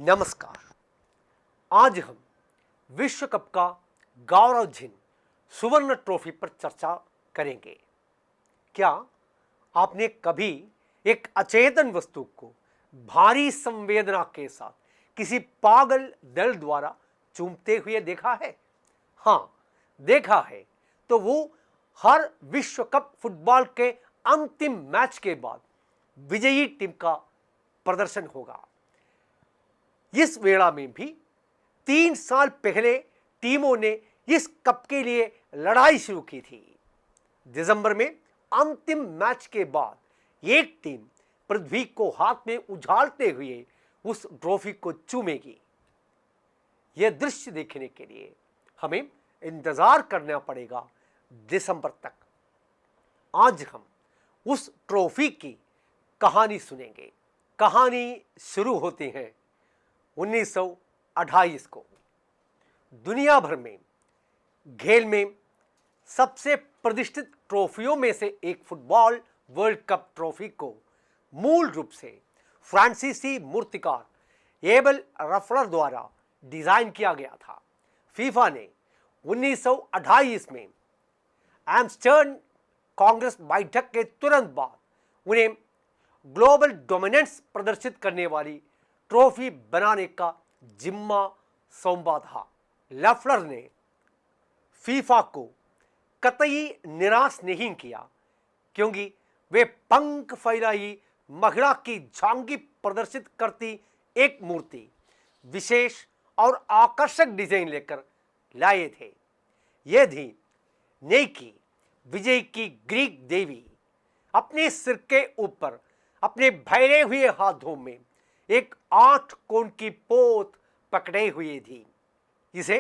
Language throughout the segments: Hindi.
नमस्कार। आज हम विश्व कप का गौरवधन सुवर्ण ट्रॉफी पर चर्चा करेंगे। क्या आपने कभी एक अचेतन वस्तु को भारी संवेदना के साथ किसी पागल दल द्वारा चूमते हुए देखा है? हाँ, देखा है। तो वो हर विश्व कप फुटबॉल के अंतिम मैच के बाद विजयी टीम का प्रदर्शन होगा। इस वेला में भी 3 साल पहले टीमों ने इस कप के लिए लड़ाई शुरू की थी। दिसंबर में अंतिम मैच के बाद एक टीम पृथ्वी को हाथ में उछालते हुए उस ट्रॉफी को चूमेगी। यह दृश्य देखने के लिए हमें इंतजार करना पड़ेगा दिसंबर तक। आज हम उस ट्रॉफी की कहानी सुनेंगे। कहानी शुरू होती है 1928 को। दुनिया भर में खेल में सबसे प्रतिष्ठित ट्रॉफियों में से एक फुटबॉल वर्ल्ड कप ट्रॉफी को मूल रूप से फ्रांसीसी मूर्तिकार एबल रफलर द्वारा डिजाइन किया गया था। फीफा ने 1928 में एम्स्टर्डम कांग्रेस बैठक के तुरंत बाद उन्हें ग्लोबल डोमिनेंस प्रदर्शित करने वाली ट्रॉफी बनाने का जिम्मा सौंपा था। लफलर ने फीफा को कतई निराश नहीं किया, क्योंकि वे पंख फैलाई महिला की झांकी प्रदर्शित करती एक मूर्ति विशेष और आकर्षक डिजाइन लेकर लाए थे। यह थी नेकी विजय की ग्रीक देवी अपने सिर के ऊपर अपने फैले हुए हाथों में एक 8 कोण की पोत पकड़े हुए थी। इसे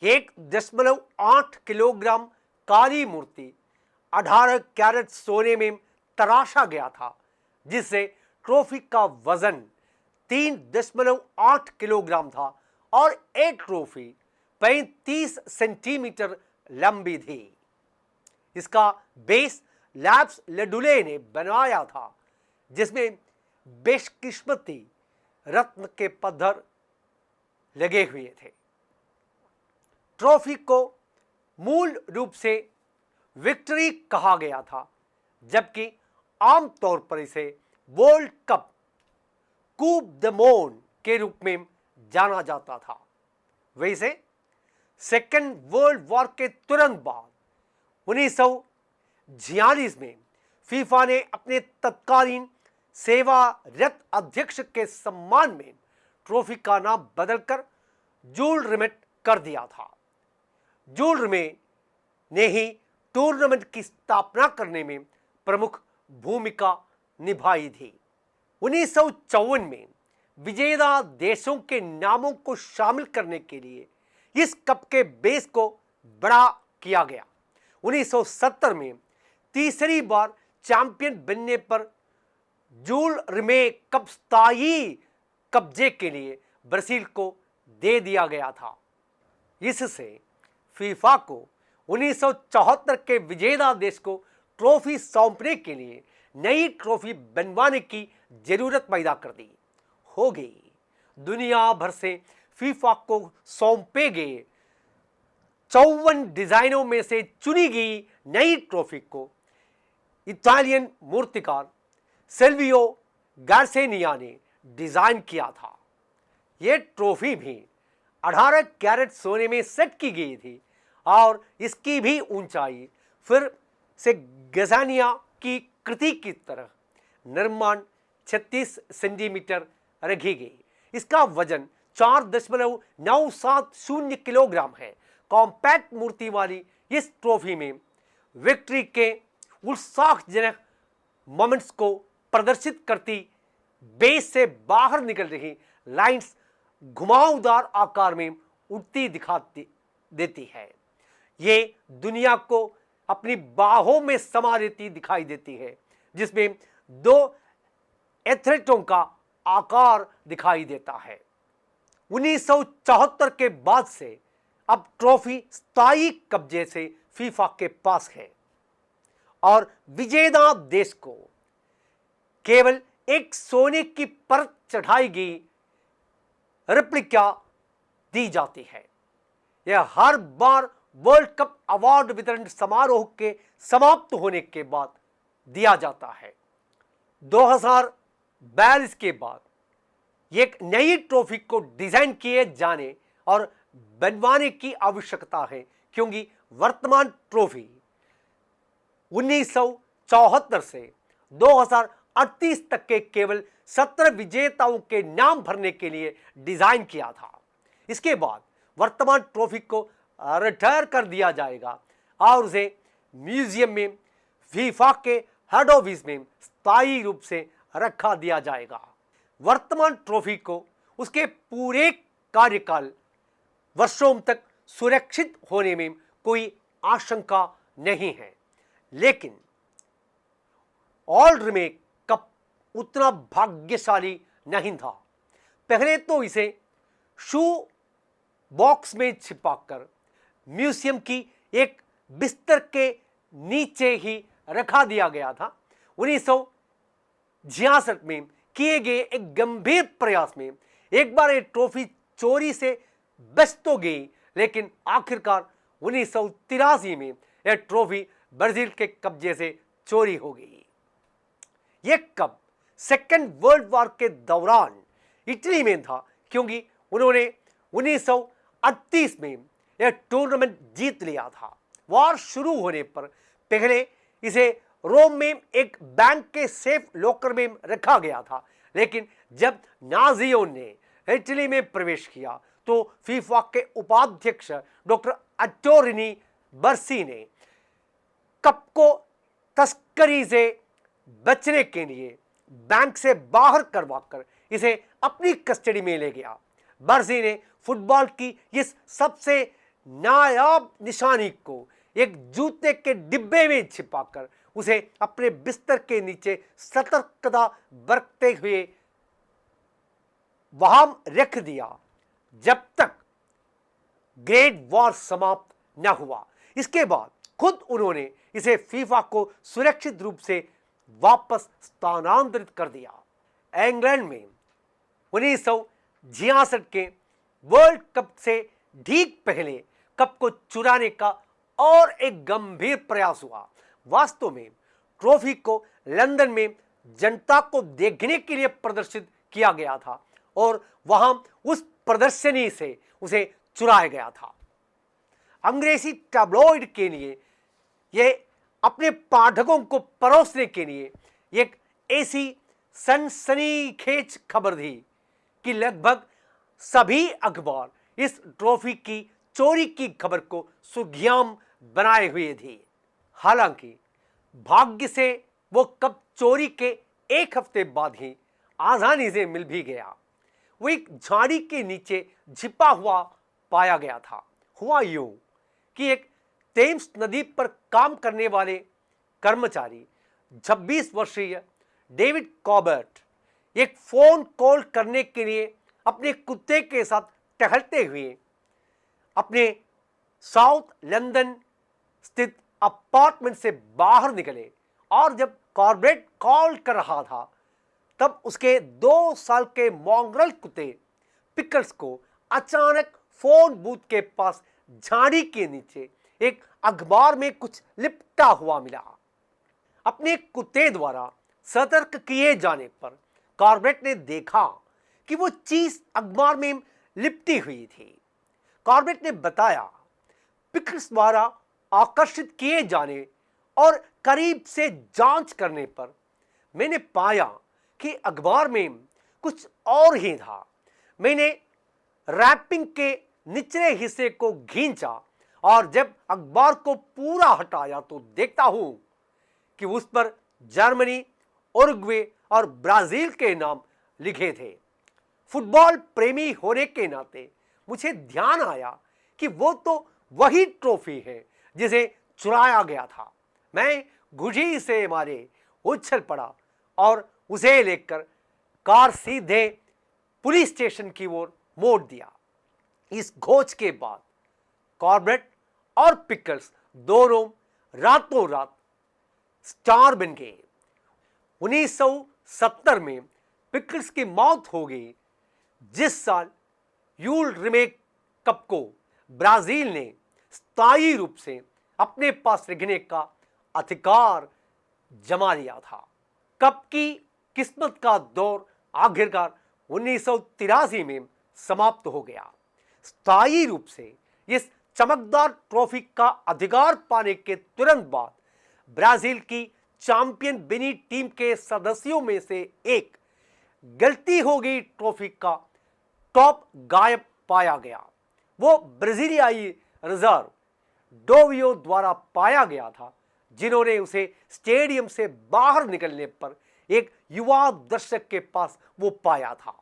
1.8 किलोग्राम काली मूर्ति 18 कैरेट सोने में तराशा गया था, जिससे ट्रॉफी का वजन 3.8 किलोग्राम था और एक ट्रॉफी 35 सेंटीमीटर लंबी थी। इसका बेस लैब्स लेडुले ने बनवाया था, जिसमें बेशकिस्मती रत्न के पत्थर लगे हुए थे। ट्रॉफी को मूल रूप से विक्ट्री कहा गया था, जबकि आमतौर पर इसे वर्ल्ड कप कूप द मोन के रूप में जाना जाता था। वैसे सेकेंड वर्ल्ड वॉर के तुरंत बाद 1946 में फीफा ने अपने तत्कालीन सेवारत अध्यक्ष के सम्मान में ट्रॉफी का नाम बदलकर जूल रिमेट कर दिया था। जूल रिमेट ने ही टूर्नामेंट की स्थापना करने में प्रमुख भूमिका निभाई थी। 1954 में विजेता देशों के नामों को शामिल करने के लिए इस कप के बेस को बड़ा किया गया। 1970 में तीसरी बार चैंपियन बनने पर जूल रिमेट कप स्थायी कब्जे के लिए ब्राजील को दे दिया गया था। इससे फीफा को 1974 के विजेता देश को ट्रॉफी सौंपने के लिए नई ट्रॉफी बनवाने की जरूरत पैदा कर दी हो गई। दुनिया भर से फीफा को सौंपे गए 54 डिजाइनों में से चुनी गई नई ट्रॉफी को इटालियन मूर्तिकार सिल्वियो गार्सेनिया ने डिजाइन किया था। यह ट्रॉफी भी 18 कैरेट सोने में सेट की गई थी और इसकी भी ऊंचाई फिर से गजानिया की कृति की तरह निर्माण 36 सेंटीमीटर रखी गई। इसका वजन 4.970 किलोग्राम है। कॉम्पैक्ट मूर्ति वाली इस ट्रॉफी में विक्ट्री के उत्साहजनक मोमेंट्स को प्रदर्शित करती बेस से बाहर निकल रही लाइंस घुमावदार आकार में उड़ती दिखाती देती है। ये दुनिया को अपनी बाहों में समा लेती दिखाई देती है, जिसमें 2 एथलीटों का आकार दिखाई देता है। 1974 के बाद से अब ट्रॉफी स्थायी कब्जे से फीफा के पास है और विजेता देश को केवल एक सोने की परत चढ़ाई गई रेप्लिका दी जाती है। यह हर बार वर्ल्ड कप अवार्ड वितरण समारोह के समाप्त होने के बाद दिया जाता है। 2042 के बाद एक नई ट्रॉफी को डिजाइन किए जाने और बनवाने की आवश्यकता है, क्योंकि वर्तमान ट्रॉफी 1974 से 2038 तक के केवल 17 विजेताओं के नाम भरने के लिए डिजाइन किया था। इसके बाद वर्तमान ट्रॉफी को रिटायर कर दिया जाएगा और उसे म्यूजियम में फीफा के हेड ऑफिस में स्थायी रूप से रखा दिया जाएगा। वर्तमान ट्रॉफी को उसके पूरे कार्यकाल वर्षों तक सुरक्षित होने में कोई आशंका नहीं है, लेकिन ऑल रिमेक कप उतना भाग्यशाली नहीं था। पहले तो इसे शू बॉक्स में छिपाकर म्यूजियम की एक बिस्तर के नीचे ही रखा दिया गया था। 1966 में किए गए एक गंभीर प्रयास में एक बार ये ट्रॉफी चोरी से बच तो गई, लेकिन आखिरकार 1983 में यह ट्रॉफी ब्राजील के कब्जे से चोरी हो गई। यह कप सेकेंड वर्ल्ड वॉर के दौरान इटली में था, क्योंकि उन्होंने 1938 में यह टूर्नामेंट जीत लिया था। वॉर शुरू होने पर पहले इसे रोम में एक बैंक के सेफ लॉकर में रखा गया था, लेकिन जब नाजियों ने इटली में प्रवेश किया तो फीफा के उपाध्यक्ष डॉक्टर अटोरिनी बर्सी ने कप को तस्करी से बचने के लिए बैंक से बाहर करवाकर इसे अपनी कस्टडी में ले गया। बर्सी ने फुटबॉल की इस सबसे नायाब निशानी को एक जूते के डिब्बे में छिपाकर उसे अपने बिस्तर के नीचे सतर्कता बरतते हुए वहां रख दिया जब तक ग्रेट वॉर समाप्त न हुआ। इसके बाद खुद उन्होंने इसे फीफा को सुरक्षित रूप से वापस स्थानांतरित कर दिया। इंग्लैंड में 1966 के वर्ल्ड कप से ठीक पहले कप को चुराने का और एक गंभीर प्रयास हुआ। वास्तव में ट्रॉफी को लंदन में जनता को देखने के लिए प्रदर्शित किया गया था और वहां उस प्रदर्शनी से उसे चुराया गया था। अंग्रेजी टैब्लॉइड के लिए यह अपने पाठकों को परोसने के लिए एक ऐसी सनसनीखेज खबर थी कि लगभग सभी अखबार इस ट्रॉफी की चोरी की खबर को सुर्खियां बनाए हुए थे। हालांकि भाग्य से वो कप चोरी के एक हफ्ते बाद ही आसानी से मिल भी गया। वो एक झाड़ी के नीचे छिपा हुआ पाया गया था। हुआ यूं कि एक टेम्स नदी पर काम करने वाले कर्मचारी 26 वर्षीय डेविड कॉबर्ट एक फोन कॉल करने के लिए अपने कुत्ते के साथ टहलते हुए अपने साउथ लंदन स्थित अपार्टमेंट से बाहर निकले और जब कॉर्बेट कॉल कर रहा था तब उसके 2 साल के मॉन्ग्रल कुत्ते पिकल्स को अचानक फोन बूथ के पास झाड़ी के नीचे एक अखबार में कुछ लिपटा हुआ मिला। अपने कुत्ते द्वारा सतर्क किए जाने पर कॉर्बेट ने देखा कि वो चीज अखबार में लिपटी हुई थी। कॉर्बेट ने बताया, पिकल्स द्वारा आकर्षित किए जाने और करीब से जांच करने पर मैंने पाया कि अखबार में कुछ और ही था। मैंने रैपिंग के निचले हिस्से को खींचा और जब अखबार को पूरा हटाया तो देखता हूं कि उस पर जर्मनी, उरुग्वे और ब्राजील के नाम लिखे थे। फुटबॉल प्रेमी होने के नाते मुझे ध्यान आया कि वो तो वही ट्रॉफी है जिसे चुराया गया था। मैं खुशी से मारे उछल पड़ा और उसे लेकर कार सीधे पुलिस स्टेशन की ओर मोड़ दिया। इस खोज के बाद कॉर्बेट और पिकल्स दोनों रातों रात स्टार बन गए। 1970 में पिकल्स की मौत हो गई, जिस साल यूल रिमेट कप को ब्राजील ने स्थायी रूप से अपने पास रखने का अधिकार जमा लिया था। कप की किस्मत का दौर आखिरकार 1983 में समाप्त हो गया। स्थायी रूप से इस चमकदार ट्रॉफी का अधिकार पाने के तुरंत बाद ब्राजील की चैंपियन बनी टीम के सदस्यों में से एक गलती हो गई, ट्रॉफी का टॉप गायब पाया गया। वो ब्राजीलियाई रिजर्व डोवियो द्वारा पाया गया था, जिन्होंने उसे स्टेडियम से बाहर निकलने पर एक युवा दर्शक के पास वो पाया था।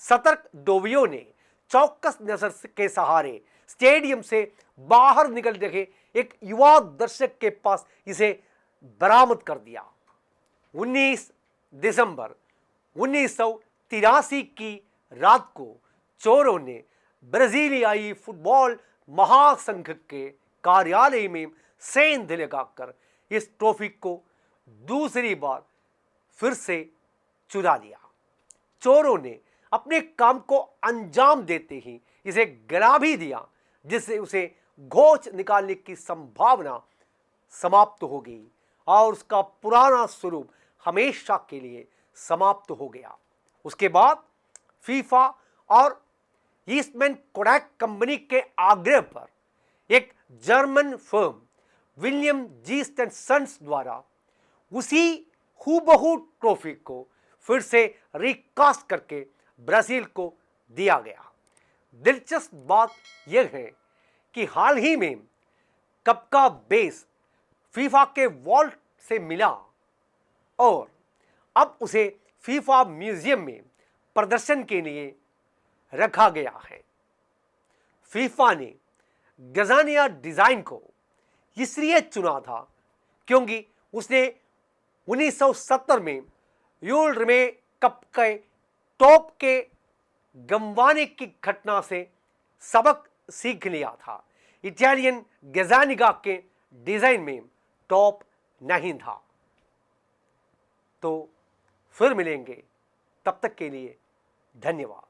सतर्क डोवियो ने चौकस नजर के सहारे स्टेडियम से बाहर निकल रहे एक युवा दर्शक के पास इसे बरामद कर दिया। 19 दिसंबर 1983 की रात को चोरों ने ब्राजीलियाई फुटबॉल महासंघ के कार्यालय में सेंध लगाकर इस ट्रॉफी को दूसरी बार फिर से चुरा लिया। चोरों ने अपने काम को अंजाम देते ही इसे गिरा भी दिया, जिससे उसे घोंच निकालने की संभावना समाप्त हो गई और उसका पुराना स्वरूप हमेशा के लिए समाप्त हो गया। उसके बाद फीफा और ईस्टमैन कोडैक कंपनी के आग्रह पर एक जर्मन फर्म विलियम जीस्ट एंड सन्स द्वारा उसी हूबहू ट्रॉफी को फिर से रिकास्ट करके ब्राजील को दिया गया। दिलचस्प बात यह है कि हाल ही में कप का बेस फीफा के वॉल्ट से मिला और अब उसे फीफा म्यूजियम में प्रदर्शन के लिए रखा गया है। फीफा ने गजानिया डिजाइन को इसलिए चुना था क्योंकि उसने 1970 में यूल रिमेट कप के टॉप के गंवाने की घटना से सबक सीख लिया था। इटालियन गजानिगा के डिजाइन में टॉप नहीं था। तो फिर मिलेंगे, तब तक के लिए धन्यवाद।